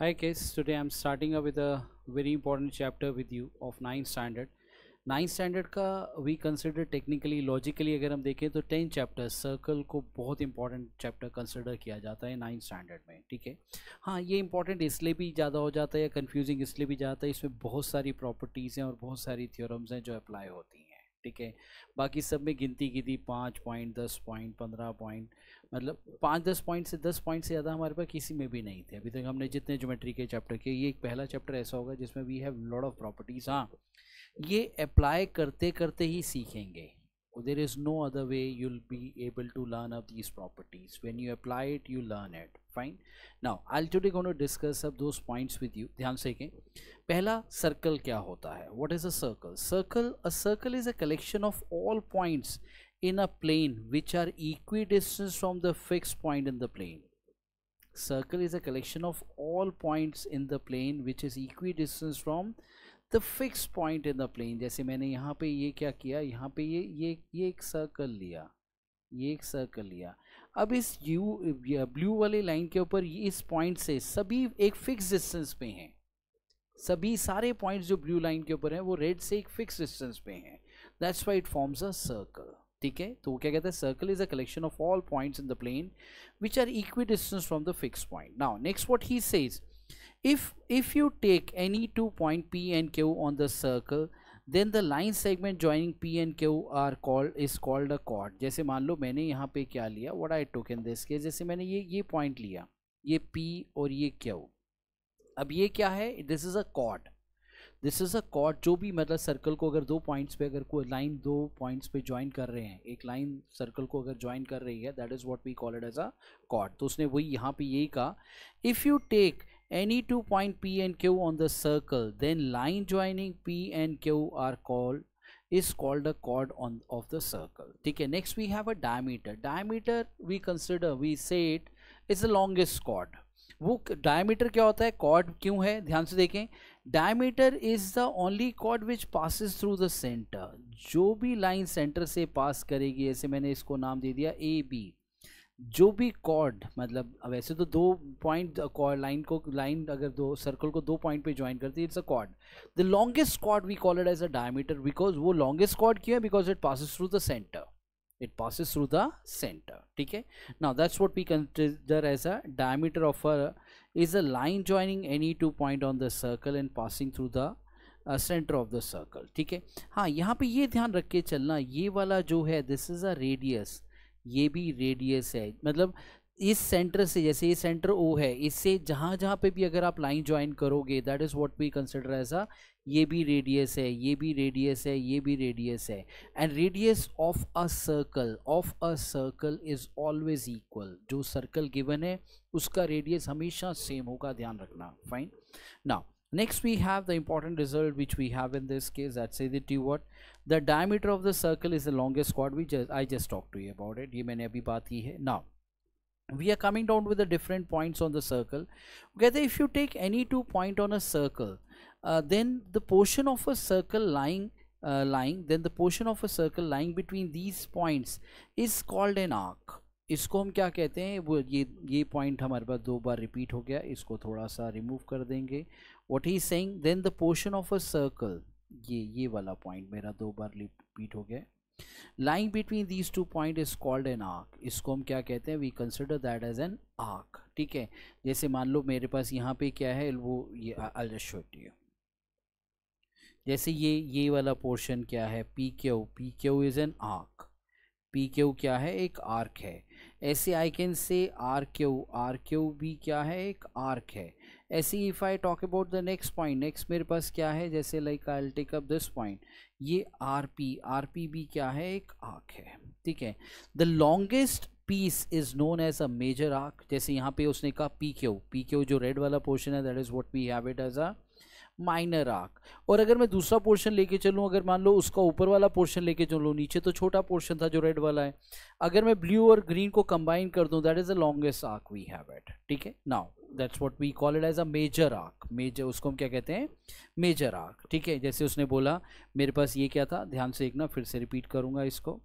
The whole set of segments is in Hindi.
Hi kids, today I'm starting up with a very important chapter with you of 9th standard. 9th standard का we consider technically logically अगर हम देखें तो 10 चैप्टर सर्कल को बहुत इंपॉर्टेंट चैप्टर कंसिडर किया जाता है 9th स्टैंडर्ड में, ठीक है। हाँ, ये इंपॉर्टेंट इसलिए भी ज़्यादा हो जाता है या कंफ्यूजिंग इसलिए भी जाता है, इसमें बहुत सारी प्रॉपर्टीज़ हैं और बहुत सारी थ्योरम्स हैं जो अप्लाई होती हैं, ठीक है। बाकी सब में गिनती की थी 5 पॉइंट 10 पॉइंट 15 पॉइंट, मतलब 5-10 पॉइंट से 10 पॉइंट से ज़्यादा हमारे पास किसी में भी नहीं थे अभी तक। हमने जितने ज्योमेट्री के चैप्टर किए, ये एक पहला चैप्टर ऐसा होगा जिसमें we have lot of properties. हाँ, ये अप्लाई करते करते ही सीखेंगे। There is no other way you'll be able to learn of these properties. When you apply it, you learn it. Fine. Now, I'll today going to discuss up those points with you. ध्यान से देखें। पहला, सर्कल क्या होता है? What is a circle? A circle is a collection of all points in a plane which are equidistant from the fixed point in the plane. Circle is a collection of all points in the plane which is equidistant from the fix point in the plane. जैसे मैंने यहाँ पे ये क्या किया, यहाँ पे ये एक सर्कल लिया, ये एक सर्कल लिया। अब इस ब्लू वाली लाइन के ऊपर इस पॉइंट से सभी एक फिक्स डिस्टेंस पे हैं, सभी सारे पॉइंट्स जो ब्लू लाइन के ऊपर हैं वो रेड से एक फिक्स डिस्टेंस पे हैं। That's why it forms a circle, ठीक है। तो वो क्या कहते हैं, circle is a collection of all points in the plane which are equidistance from the fix point. Now next what he says, if you take any 2 point P and Q on the circle, then the line segment joining P and Q is called a chord. जैसे मान लो मैंने यहाँ पे क्या लिया, what I took in this case, जैसे मैंने ये पॉइंट लिया, ये P और ये Q। अब ये क्या है, this is a chord, this is a cord. जो भी मतलब सर्कल को अगर दो पॉइंट्स पे, अगर कोई लाइन दो पॉइंट्स पे ज्वाइन कर रहे हैं, एक लाइन सर्कल को अगर ज्वाइन कर रही है, that is what we call it as a chord. तो उसने वही यहाँ पे यही कहा, if you take any 2 point P and Q on the circle, then line joining P and Q is called a chord of the circle, ठीक है। next we have a diameter. Diameter we consider, we say it is the longest chord. वो diameter क्या होता है, chord क्यों है, ध्यान से देखें। diameter is the only chord which passes through the center. जो भी लाइन सेंटर से पास करेगी, ऐसे मैंने इसको नाम दे दिया ए बी। जो भी कॉर्ड, मतलब वैसे तो दो पॉइंट लाइन अगर दो सर्कल को दो पॉइंट पे ज्वाइन करती है, it's a chord. The longest chord we call it as a diameter, because वो लॉन्गेस्ट कॉर्ड क्यों है, because it passes through the centre, it passes through the centre, ठीक है। Now that's what we consider as a diameter of a is a line joining any 2 point on the circle and passing through the centre of the circle, ठीक है। हाँ, यहाँ पे ये ध्यान रख के चलना, ये वाला जो है दिस इज अ रेडियस, ये भी रेडियस है। मतलब इस सेंटर से, जैसे ये सेंटर ओ है, इससे जहाँ जहाँ पे भी अगर आप लाइन ज्वाइन करोगे, that is what we consider as a, ये भी रेडियस है, ये भी रेडियस है, ये भी रेडियस है। And radius of a circle is always equal. जो सर्कल गिवन है उसका रेडियस हमेशा सेम होगा, ध्यान रखना। Fine. Now next we have the important result which we have in this case, that says that you what, the diameter of the circle is the longest chord, which I just talked to you about it, ये मैंने अभी बात की है। now we are coming down with the different points on the circle। कहते if you take any 2 point on a circle, then the portion of a circle lying between these points is called an arc। इसको हम क्या कहते हैं, वो ये पॉइंट हमारे पास 2 बार रिपीट हो गया, इसको थोड़ा सा रिमूव कर देंगे। What he saying, then the portion of a circle, ये वाला पॉइंट मेरा 2 बार रिपीट हो गया, lying between these 2 point is called an arc. इसको हम क्या कहते हैं, we consider that as an arc, ठीक है। जैसे मान लो मेरे पास यहाँ पे क्या है, वो ये I just show it you. जैसे ये वाला पोर्शन क्या है, P Q is an arc, P Q क्या है, एक आर्क है। ऐसे I can say R Q भी क्या है, एक आर्क है। ऐसे if I talk about the next point, next मेरे पास क्या है, जैसे like I will take up this point, ये आर पी भी क्या है, एक आर्क है, ठीक है। The longest piece is known as a major arc. जैसे यहाँ पे उसने कहा पी क्यू जो रेड वाला पोर्शन है, that is what we have it as a minor arc. और अगर मैं दूसरा पोर्शन लेके चलूँ, अगर मान लो उसका ऊपर वाला पोर्शन लेके चलूँ, नीचे तो छोटा पोर्शन था जो रेड वाला है, अगर मैं ब्लू और ग्रीन को कंबाइन कर दूँ, that is the longest arc we have it, ठीक है। Now that's what we call it as a major arc. Major, उसको हम क्या कहते हैं, मेजर आर्क, ठीक है। जैसे उसने बोला मेरे पास ये क्या था, ध्यान से देखना, फिर से रिपीट करूंगा इसको।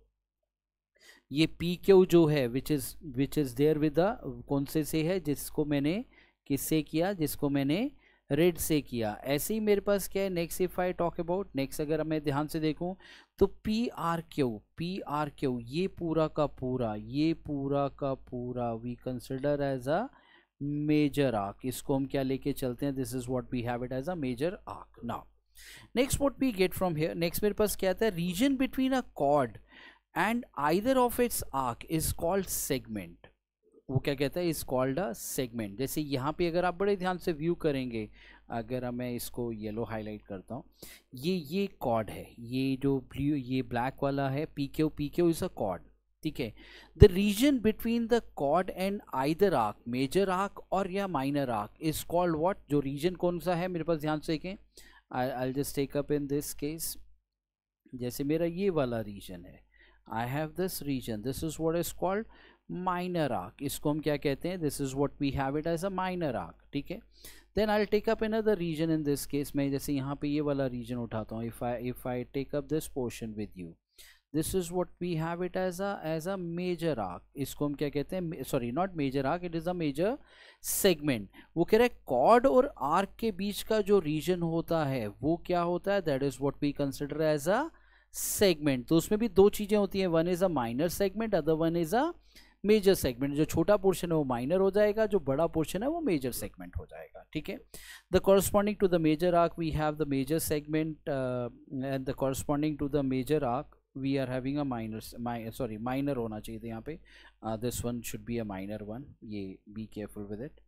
ये पी क्यू जो है which is there with the, कौन से है, जिसको मैंने किससे किया, जिसको मैंने रेड से किया। ऐसे ही मेरे पास क्या है next, if I talk about next, अगर मैं ध्यान से देखूं तो पी आर क्यू ये पूरा का पूरा we consider as a major arc. इसको हम क्या लेके चलते हैं, this is what we have it as a major arc. Now next what we get from here, next मेरे पास क्या आता है, region between a chord and either of its arc is called segment. वो क्या कहता है, इज कॉल्ड अ सेगमेंट। जैसे यहाँ पे अगर आप बड़े ध्यान से व्यू करेंगे, अगर मैं इसको येलो हाईलाइट करता हूँ, ये कॉर्ड है, ये जो ब्लू ये ब्लैक वाला है P Q is a chord, ठीक है। The region between the chord and either arc, major arc और या minor arc is called what. जो रीजन कौन सा है मेरे पास, ध्यान से देखें, I just take up in this case, जैसे मेरा ये वाला रीजन है, I have this region, this is what is called minor arc. इसको हम क्या कहते हैं, this is what we have it as a minor arc, ठीक है। Then I will take up another region in this case, मैं जैसे यहाँ पे ये वाला रीजन उठाता हूँ, if I take up this portion with you, this is what we have it as a major arc. इसको हम क्या कहते हैं, sorry not major arc, it is a major segment. वो कह रहे हैं कॉर्ड और आर्क के बीच का जो रीजन होता है वो क्या होता है, that is what we consider as a segment. तो उसमें भी दो चीजें होती हैं, one is a minor segment, other one is a major segment. जो छोटा पोर्शन है वो माइनर हो जाएगा, जो बड़ा पोर्शन है वो मेजर सेगमेंट हो जाएगा, ठीक है। The corresponding to the major arc we have the major segment and the corresponding to the major arc we are having a minor होना चाहिए था यहाँ पे, this one should be a minor one, ये be careful with it,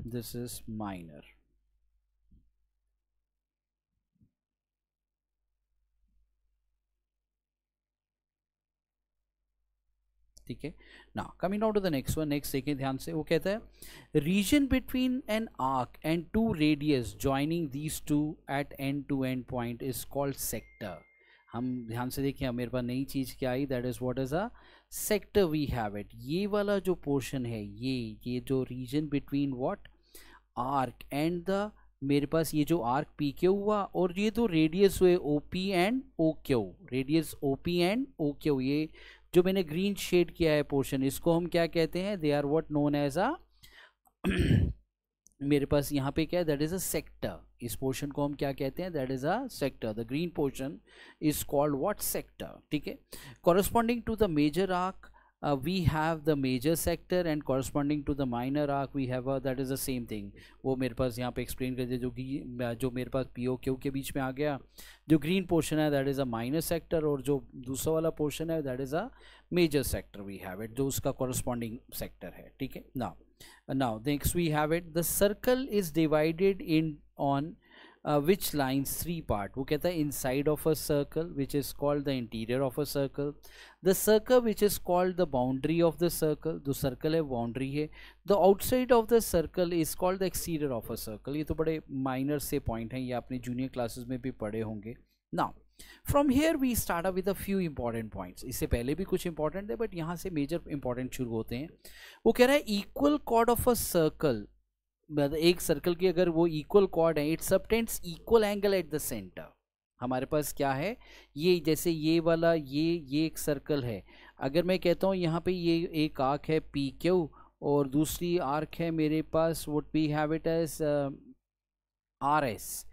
this is minor, ठीक है। Now coming now to the next one, next देखें ध्यान से, वो कहता है region between an arc and two radius joining these two at end to end point is called sector. हम ध्यान से देखें, मेरे पास नई चीज क्या आई, that is what is a sector we have it. ये वाला जो पोर्शन है, ये जो region between what arc and the, मेरे पास ये जो आर्क पी क्यू हुआ और ये तो रेडियस हुए O P and O Q, radius O P and O Q, ये जो मैंने ग्रीन शेड किया है पोर्शन, इसको हम क्या कहते हैं, they are what known as a मेरे पास यहाँ पे क्या है, दैट इज अ सेक्टर। इस पोर्शन को हम क्या कहते हैं, that is a sector, the green portion is called what sector, ठीक है। Corresponding to the major arc we have the major sector and corresponding to the minor arc we have that is the same thing। वो मेरे पास यहाँ पे एक्सप्लेन कर दिया, जो मेरे पास पी ओ क्यू के बीच में आ गया, जो ग्रीन पोर्शन है that is a minor sector, और जो दूसरा वाला पोर्शन है that is a major sector we have it, जो उसका कॉरस्पॉन्डिंग सेक्टर है, ठीक है। Now next we have it, the circle is divided in on which lines, three part। वो कहता है inside of a circle which is called the interior of a circle, the circle which is called the boundary of the circle, जो circle है boundary है, the outside of the circle is called the exterior of a circle। ये तो बड़े minor से point हैं, ये आपने junior classes में भी पढ़े होंगे। Now from here we start up with a few important points। इससे पहले भी कुछ important है but यहाँ से major important शुरू होते हैं। वो कह रहा है equal chord of a circle, एक सर्कल की अगर वो इक्वल कॉर्ड है, it subtends equal angle at the centre. हमारे पास क्या है, ये जैसे ये वाला ये एक सर्कल है, अगर मैं कहता हूँ यहाँ पे ये एक आर्क है पी क्यू और दूसरी आर्क है मेरे पास what we have it as R S.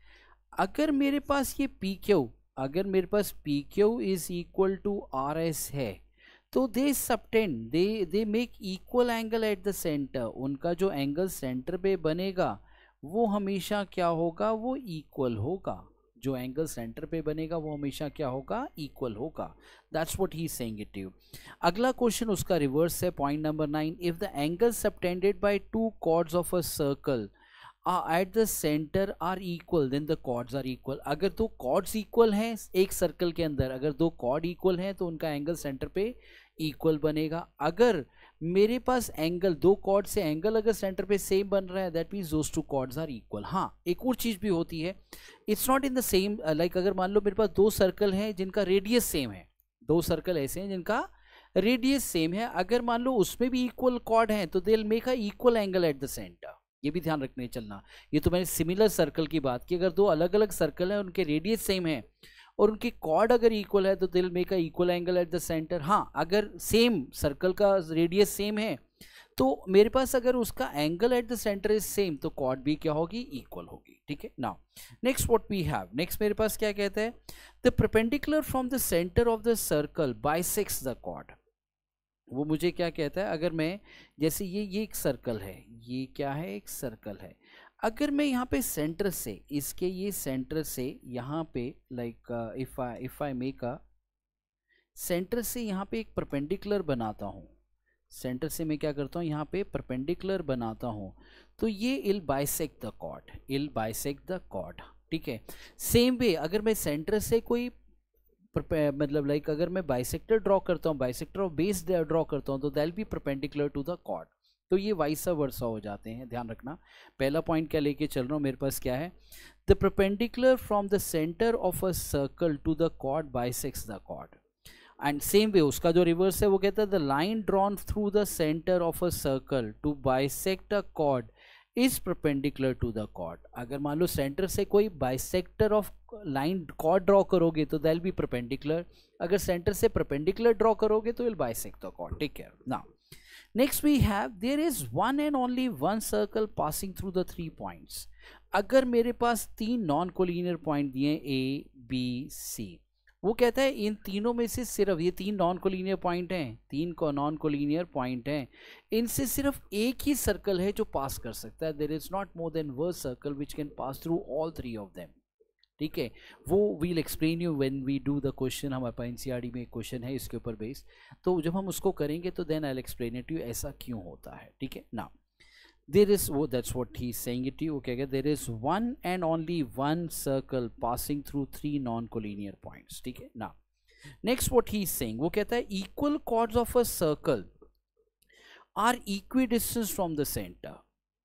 अगर मेरे पास ये पी क्यू, अगर मेरे पास P Q is equal to R S है, तो they subtend, they make equal angle at the centre. उनका जो एंगल सेंटर पे बनेगा वो हमेशा क्या होगा, वो इक्वल होगा। जो एंगल सेंटर पे बनेगा वो हमेशा क्या होगा, इक्वल होगा। That's what he is saying it to you. अगला क्वेश्चन उसका रिवर्स है, point number 9, if the angle subtended by two chords of a circle at the centre are equal then the chords are equal. अगर दो कॉर्ड्स इक्वल हैं एक सर्कल के अंदर, अगर दो कॉर्ड इक्वल हैं तो उनका एंगल सेंटर पे इक्वल बनेगा। अगर मेरे पास एंगल, दो कॉर्ड से एंगल अगर सेंटर पे सेम बन रहा है, that means those two chords are equal. हाँ, एक और चीज भी होती है, it's not in the same, like अगर मान लो मेरे पास दो सर्कल हैं जिनका रेडियस सेम है, दो सर्कल ऐसे हैं जिनका रेडियस सेम है, अगर मान लो उसमें भी इक्वल कॉर्ड हैं तो they will make a equal angle at the centre. ये भी ध्यान रखने चलना, ये तो मैंने सिमिलर सर्कल की बात की। अगर दो अलग अलग सर्कल हैं, उनके रेडियस सेम है और उनकी कॉर्ड अगर इक्वल है तो they'll make a equal angle at the centre. हाँ, अगर सेम सर्कल का रेडियस सेम है तो मेरे पास अगर उसका angle at the centre is same तो कॉर्ड भी क्या होगी, इक्वल होगी, ठीक है। Now next what we have, next मेरे पास क्या कहता है, the perpendicular from the centre of the circle bisects the chord. वो मुझे क्या कहता है, अगर मैं जैसे ये एक सर्कल है, ये क्या है, एक सर्कल है, अगर मैं यहाँ पे सेंटर से, इसके ये सेंटर से यहाँ पे like if I make a centre से यहाँ पे एक परपेंडिकुलर बनाता हूँ, सेंटर से मैं क्या करता हूँ, यहाँ पे परपेंडिकुलर बनाता हूँ, तो ये will bisect the chord, will bisect the chord, ठीक है। सेम वे अगर मैं सेंटर से कोई मतलब लाइक अगर मैं बाइसेक्टर ड्रॉ करता हूँ, बाइसेक्टर ऑफ बेस ड्रॉ करता हूँ, तो that be perpendicular to the chord. तो ये वाइसा वर्सा हो जाते हैं, ध्यान रखना। पहला पॉइंट क्या लेके चल रहा हूँ, मेरे पास क्या है, the perpendicular from the centre of a circle to the chord bisects the chord. And same way उसका जो रिवर्स है वो कहता है the line drawn through the centre of a circle to bisect a chord is perpendicular to the chord. अगर मान लो सेंटर से कोई bisector of line chord draw करोगे तो दैट बी परपेंडिकुलर, अगर सेंटर से परपेंडिकुलर ड्रॉ करोगे तो will bisect the chord, take care. Now next we have there is one and only one circle passing through the 3 points. अगर मेरे पास 3 नॉन कोलिनियर पॉइंट दिए ए बी सी, वो कहता है इन तीनों में से सिर्फ ये 3 नॉन कोलिनियर पॉइंट हैं, 3 को नॉन कोलिनियर पॉइंट हैं, इनसे सिर्फ एक ही सर्कल है जो पास कर सकता है। There is not more than one circle which can pass through all 3 of them, ठीक है। वो we'll explain you when we do the question, हमारे पास एनसीईआरटी में एक क्वेश्चन है इसके ऊपर बेस्ड, तो जब हम उसको करेंगे तो then I will explain it you ऐसा क्यों होता है, ठीक है। Now there is, oh, that's what he's saying it to you, okay, there is one and only one circle passing through 3 non-collinear points, ठीक है। now next what he's saying, वो कहता है equal chords of a circle are equidistant from the center।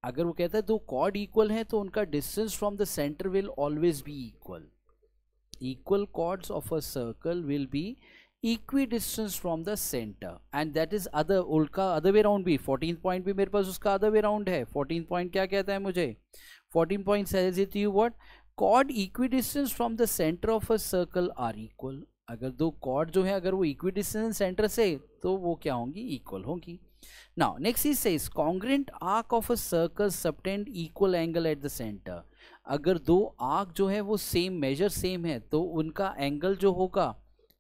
अगर वो कहता है दो chord equal हैं तो उनका distance from the center will always be equal, equal chords of a circle will be equidistance from the center and that is other उल्का other way round भी 14th point भी मेरे पास उसका other way round है। 14th point क्या कहता है मुझे, 14 point says it to you what, chord equidistance from the center of a circle are equal। अगर दो chord जो है अगर वो equidistant center से तो वो क्या होंगी, equal होंगी। now next he says congruent arc of a circle subtend equal angle at the center। अगर दो आर्क जो है वो सेम मेजर सेम है तो उनका एंगल जो होगा,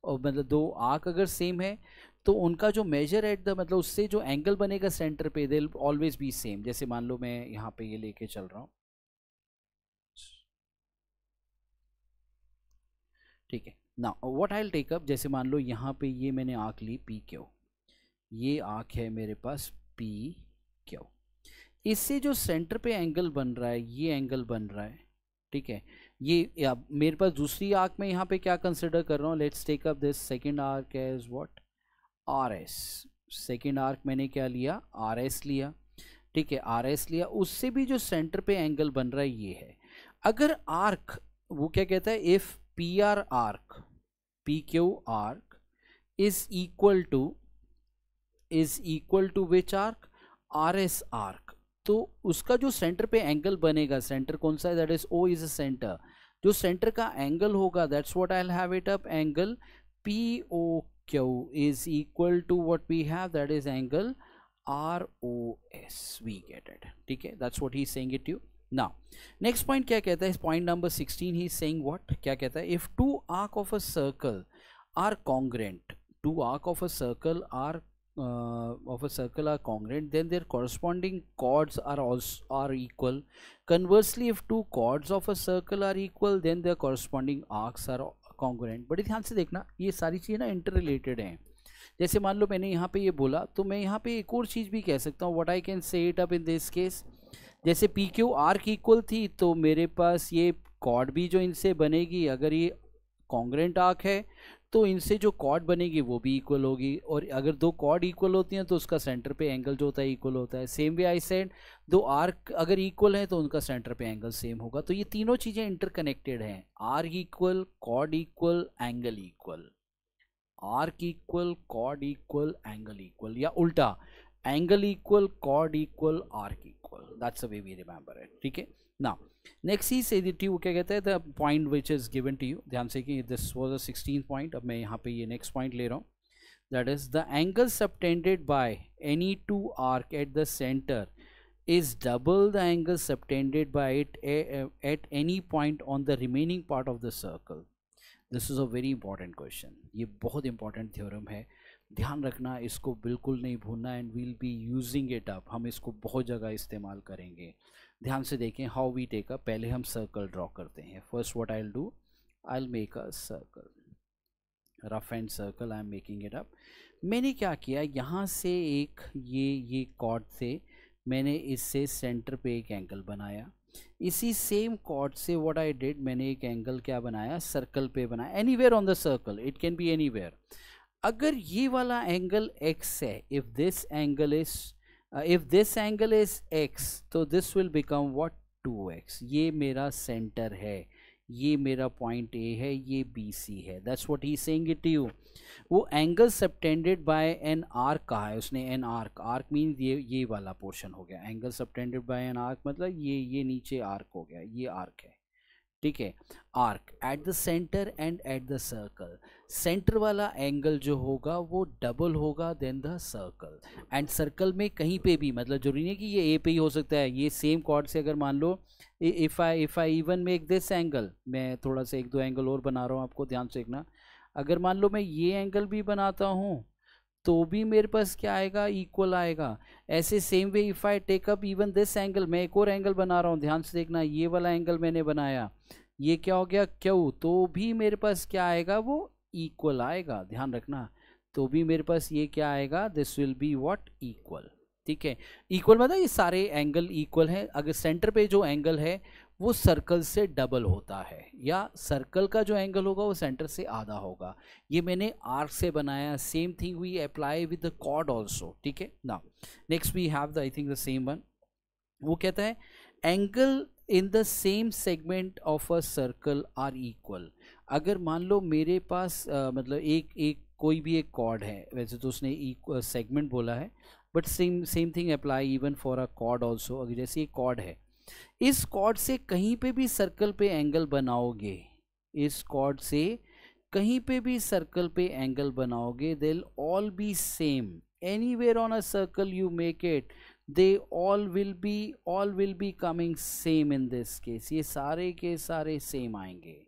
और मतलब दो आर्क अगर सेम है तो उनका जो मेजर एट द मतलब उससे जो एंगल बनेगा सेंटर पे दे ऑलवेज बी सेम। जैसे मान लो मैं यहाँ पे ये लेके चल रहा हूँ, ठीक है। ना what I will take up, जैसे मान लो यहाँ पे ये मैंने आर्क ली पी क्यू, ये आर्क है मेरे पास पी क्यू, इससे जो सेंटर पे एंगल बन रहा है ये एंगल बन रहा है, ठीक है। ये मेरे पास दूसरी आर्क में यहाँ पे क्या कंसिडर कर रहा हूँ, let's take up this second arc as what, R S. Second arc मैंने क्या लिया, आर एस लिया, ठीक है, आर एस लिया, उससे भी जो सेंटर पे एंगल बन रहा है ये है। अगर आर्क वो क्या कहता है, if P R arc, P Q arc is equal to which arc, R S arc, तो उसका जो सेंटर पे एंगल बनेगा, सेंटर कौन सा है, that is O is a centre, जो सेंटर का एंगल होगा that's what I will have it up, angle P O Q is equal to what we have, that is angle R O S, we get it, ठीक है। That's what he is saying it to you. Now next point क्या कहता है, point number 16 he is saying what, क्या कहता है, if two arc of a circle are congruent, two arc of a circle are congruent, then their corresponding chords are equal. Conversely, if two chords of a circle are equal, then their corresponding arcs are congruent। बड़ी ध्यान से देखना, ये सारी चीज़ें ना इंटर रिलेटेड हैं। जैसे मान लो मैंने यहाँ पे ये बोला तो मैं यहाँ पे एक और चीज़ भी कह सकता हूँ, व्हाट आई कैन से it up in this case, जैसे पी क्यू आर्क इक्वल थी तो मेरे पास ये कॉर्ड भी जो इनसे बनेगी, अगर ये कॉन्ग्रेंट आर्क है तो इनसे जो कॉर्ड बनेगी वो भी इक्वल होगी, और अगर दो कॉर्ड इक्वल होती हैं तो उसका सेंटर पे एंगल जो होता है इक्वल होता है। सेम वे आई सेड, दो आर्क अगर इक्वल है तो उनका सेंटर पे एंगल सेम होगा। तो ये तीनों चीज़ें इंटरकनेक्टेड हैं, arc equal, chord equal, angle equal, arc equal, chord equal, angle equal, या उल्टा angle equal, chord equal, arc equal, that's the way we remember it, ठीक है। नाउ नेक्स्ट ही से यू क्या कहता है, the point which is given to you, ध्यान से कि दिस वाज अ 16 पॉइंट, अब मैं यहाँ पे ये नेक्स्ट पॉइंट ले रहा हूँ। that is the angle subtended by any two arc at the center is double the angle subtended by it at any point on the remaining part of the circle. This is a very important question, ये बहुत इंपॉर्टेंट थ्योरम है, ध्यान रखना, इसको बिल्कुल नहीं भूलना, and we'll be using it up, हम इसको बहुत जगह इस्तेमाल करेंगे। ध्यान से देखें हाउ वी टेक अप। पहले हम सर्कल ड्रॉ करते हैं। First what I will do, I will make a circle, rough and circle I am making it up. मैंने क्या किया, यहाँ से एक ये कॉर्ड से मैंने इससे सेंटर पे एक एंगल बनाया। इसी सेम कॉर्ड से व्हाट आई डिड, मैंने एक एंगल क्या बनाया, सर्कल पे बनाया, anywhere on the circle, it can be anywhere. अगर ये वाला एंगल x है, if this angle is x, तो this will become what, 2x। ये मेरा सेंटर है, ये मेरा पॉइंट A है, ये BC है। That's what he saying it to you. वो angle subtended by an arc कहा है उसने, एन आर्क, आर्क मीन ये वाला पोर्शन हो गया। Angle subtended by an arc मतलब ये नीचे आर्क हो गया, ये आर्क है, ठीक है। Arc at the center and at the circle, center वाला एंगल जो होगा वो डबल होगा then the circle. And circle में कहीं पे भी, मतलब जरूरी नहीं कि ये ए पे ही हो सकता है, ये सेम कॉर्ड से अगर मान लो if I even make this angle, मैं थोड़ा सा एक दो एंगल और बना रहा हूँ, आपको ध्यान से देखना। अगर मान लो मैं ये एंगल भी बनाता हूँ तो भी मेरे पास क्या आएगा, इक्वल आएगा। ऐसे same way if I take up even this angle, मैं एक और एंगल बना रहा हूँ, ध्यान से देखना, ये वाला एंगल मैंने बनाया, ये क्या हो गया, क्यू, तो भी मेरे पास क्या आएगा, वो इक्वल आएगा, ध्यान रखना। तो भी मेरे पास ये क्या आएगा, this will be what, equal, ठीक है। इक्वल मतलब ये सारे एंगल इक्वल हैं। अगर सेंटर पे जो एंगल है वो सर्कल से डबल होता है, या सर्कल का जो एंगल होगा वो सेंटर से आधा होगा। ये मैंने आर्क से बनाया। Same thing we apply with the chord also, ठीक है। Now next we have the, I think the same one. वो कहता है angle in the same segment of a circle are equal. अगर मान लो मेरे पास मतलब एक कोई भी एक कॉर्ड है, वैसे तो उसने सेगमेंट बोला है, but same thing apply even for a cord also. अगर जैसे ये कॉर्ड है, इस कॉर्ड से कहीं पे भी सर्कल पे एंगल बनाओगे, इस कॉर्ड से कहीं पे भी सर्कल पे एंगल बनाओगे, they will all B same. Anywhere on a circle you make it, they all will be coming same in this case। ये सारे के सारे सेम आएंगे,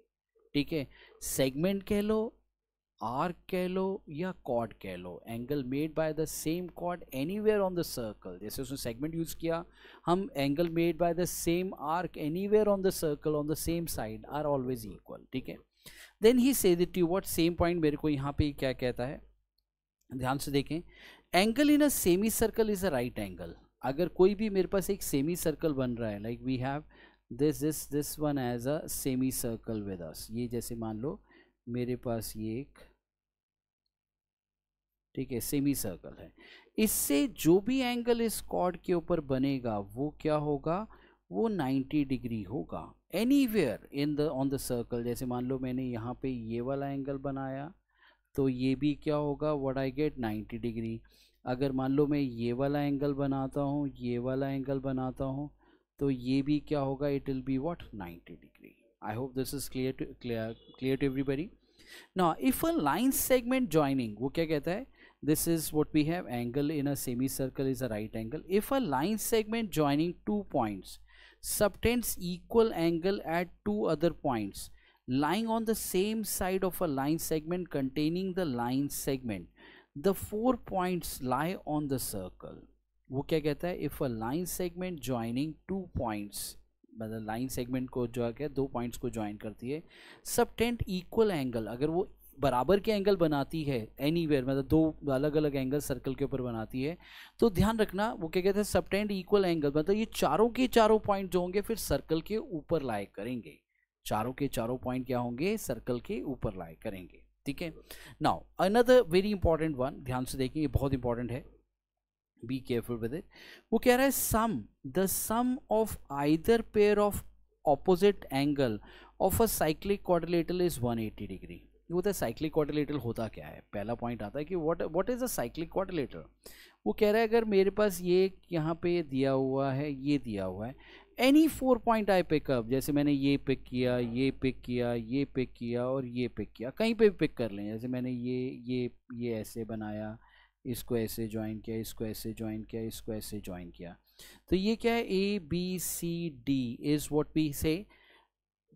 ठीक है। सेगमेंट कह लो, आर्क कह लो, या कॉर्ड कह लो, angle made by the same chord anywhere on the circle. जैसे उसने सेगमेंट यूज किया, हम angle made by the same arc anywhere on the circle on the same side are always equal, ठीक है। Then he said it to what, same point मेरे को यहाँ पे क्या कहता है, ध्यान से देखें। Angle in a semi circle is a right angle. अगर कोई भी मेरे पास एक सेमी सर्कल बन रहा है, like we have this one as a semi circle with us. ये जैसे मान लो मेरे पास ये एक, ठीक है, सेमी सर्कल है। इससे जो भी एंगल इस कॉर्ड के ऊपर बनेगा वो क्या होगा, वो 90 डिग्री होगा anywhere in the on the circle. जैसे मान लो मैंने यहाँ पे ये वाला एंगल बनाया, तो ये भी क्या होगा, व्हाट आई गेट, 90 डिग्री। अगर मान लो मैं ये वाला एंगल बनाता हूँ, ये वाला एंगल बनाता हूँ, तो ये भी क्या होगा, it will be what, 90 degree. I hope this is clear to everybody. Now if a line segment joining, वो क्या कहता है, this is what we have, angle in a semi circle is a right angle. If a line segment joining two points subtends equal angle at two other points lying on the same side of a line segment containing the line segment, the 4 points lie on the circle। वो क्या कहता है, if a line segment joining 2 points, मतलब लाइन सेगमेंट को जो है 2 पॉइंट्स को ज्वाइन करती है, सबटेंड इक्वल एंगल, अगर वो बराबर के एंगल बनाती है एनीवेयर, मतलब 2 अलग अलग एंगल सर्कल के ऊपर बनाती है, तो ध्यान रखना वो क्या कहते हैं, सबटेंड इक्वल एंगल, मतलब ये चारों के चारों पॉइंट जो होंगे फिर सर्कल के ऊपर लाई करेंगे। चारों के चारों पॉइंट क्या होंगे, सर्कल के ऊपर लाई करेंगे, ठीक है। Now another very important one, ध्यान से देखिए, ये बहुत इंपॉर्टेंट है, बी केयरफुल विद इट। वो कह रहा है the sum of either pair of opposite angle of a cyclic quadrilateral is 180 degree. वो होता है साइक्लिक क्वाड्रिलेटरल होता क्या है, पहला पॉइंट आता है कि what is a cyclic quadrilateral. वो कह रहा है अगर मेरे पास ये यहाँ पे दिया हुआ है, ये दिया हुआ है, एनी 4 पॉइंट आई पिकअप, जैसे मैंने ये पिक किया, ये पिक किया, ये पिक किया और ये पिक किया, कहीं पे भी पिक कर लें। जैसे मैंने ये ऐसे बनाया, इसको ऐसे ज्वाइन किया, इसको ऐसे ज्वाइन किया, इसको ऐसे ज्वाइन किया। तो ये क्या है, A B C D is what we say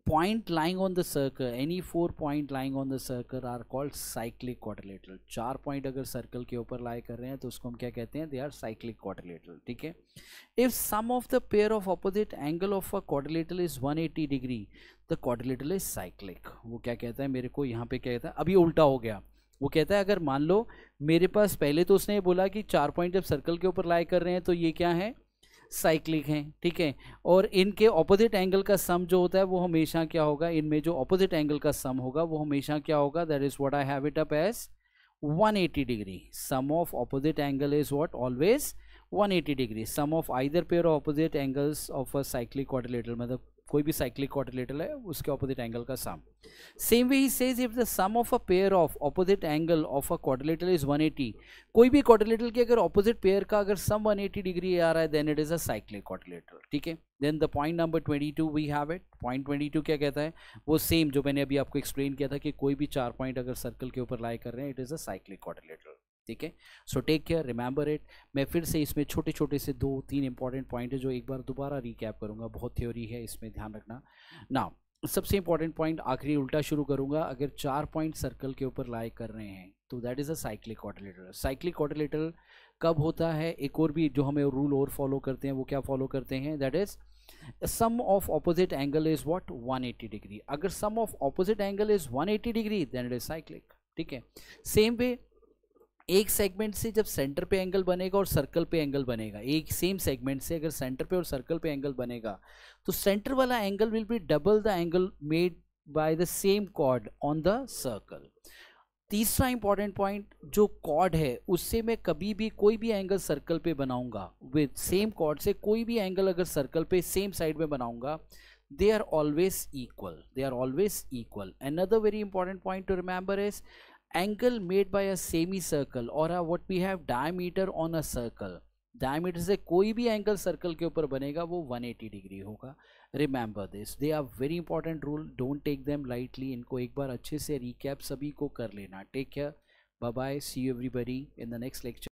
point lying on the circle, any 4 point lying on the circle are called cyclic quadrilateral। 4 point अगर सर्कल के ऊपर लाई कर रहे हैं तो उसको हम क्या कहते हैं, दे आर साइक्लिक क्वाड्रिलेटरल। ठीक है, if sum of the pair of opposite angle of a quadrilateral is 180 degree the quadrilateral is cyclic. वो क्या कहता है मेरे को यहाँ पे, क्या कहता है, अभी उल्टा हो गया। वो कहता है अगर मान लो मेरे पास पहले तो उसने बोला कि 4 पॉइंट जब सर्कल के ऊपर लाई कर रहे हैं तो ये क्या है, साइक्लिक हैं। ठीक है, और इनके ऑपोजिट एंगल का सम जो होता है वो हमेशा क्या होगा, इनमें जो ऑपोजिट एंगल का सम होगा वो हमेशा क्या होगा, that is what I have it up as 180 degree. Sum of opposite angle is what, always 180 degree. Sum of either pair of opposite angles of a cyclic quadrilateral, मतलब कोई भी साइक्लिक क्वाड्रिलेटरल है उसके ऑपोजिट एंगल का sum. Same way he says if the sum of a pair of opposite angle of a quadrilateral is 180, कोई भी क्वाड्रिलेटरल के अगर ऑपोजिट पेयर का अगर सम 180 डिग्री आ रहा है then it is a cyclic quadrilateral. ठीक है, then the point number 22 we have it. Point 22 क्या कहता है, वो सेम जो मैंने अभी आपको एक्सप्लेन किया था कि कोई भी 4 पॉइंट अगर सर्कल के ऊपर लाई कर रहे हैं it is a cyclic quadrilateral. ठीक है, so take care, remember it. मैं फिर से इसमें छोटे छोटे से 2-3 इंपॉर्टेंट पॉइंट है जो एक बार दोबारा रिकैप करूंगा, बहुत थ्योरी है इसमें, ध्यान रखना। नाउ सबसे इंपॉर्टेंट पॉइंट आखिरी उल्टा शुरू करूंगा, अगर 4 पॉइंट सर्कल के ऊपर लाई कर रहे हैं तो that is a cyclic quadrilateral. Cyclic quadrilateral कब होता है, एक और भी जो हमें रूल और फॉलो करते हैं वो क्या फॉलो करते हैं, that is sum of opposite angle is what, 180 degree. अगर sum of opposite angle is 180 degree then it is cyclic. ठीक है, सेम वे एक सेगमेंट से जब सेंटर पे एंगल बनेगा और सर्कल पे एंगल बनेगा, एक सेम सेगमेंट से अगर सेंटर पे और सर्कल पे एंगल बनेगा तो सेंटर वाला angle will be double the angle made by the same chord on the circle. तीसरा इंपॉर्टेंट पॉइंट, जो कॉर्ड है उससे मैं कभी भी कोई भी एंगल सर्कल पे बनाऊंगा विद सेम कॉर्ड से, कोई भी एंगल अगर सर्कल पे सेम साइड में बनाऊंगा they are always equal, they are always equal। Another very important point to remember is angle made by a semicircle or a what we have diameter on a circle, diameter से कोई भी एंगल सर्कल के ऊपर बनेगा वो 180 डिग्री होगा। Remember this, they are very important rule, don't take them lightly. इनको एक बार अच्छे से रिकैप सभी को कर लेना। Take care, bye bye, see you everybody in the next lecture.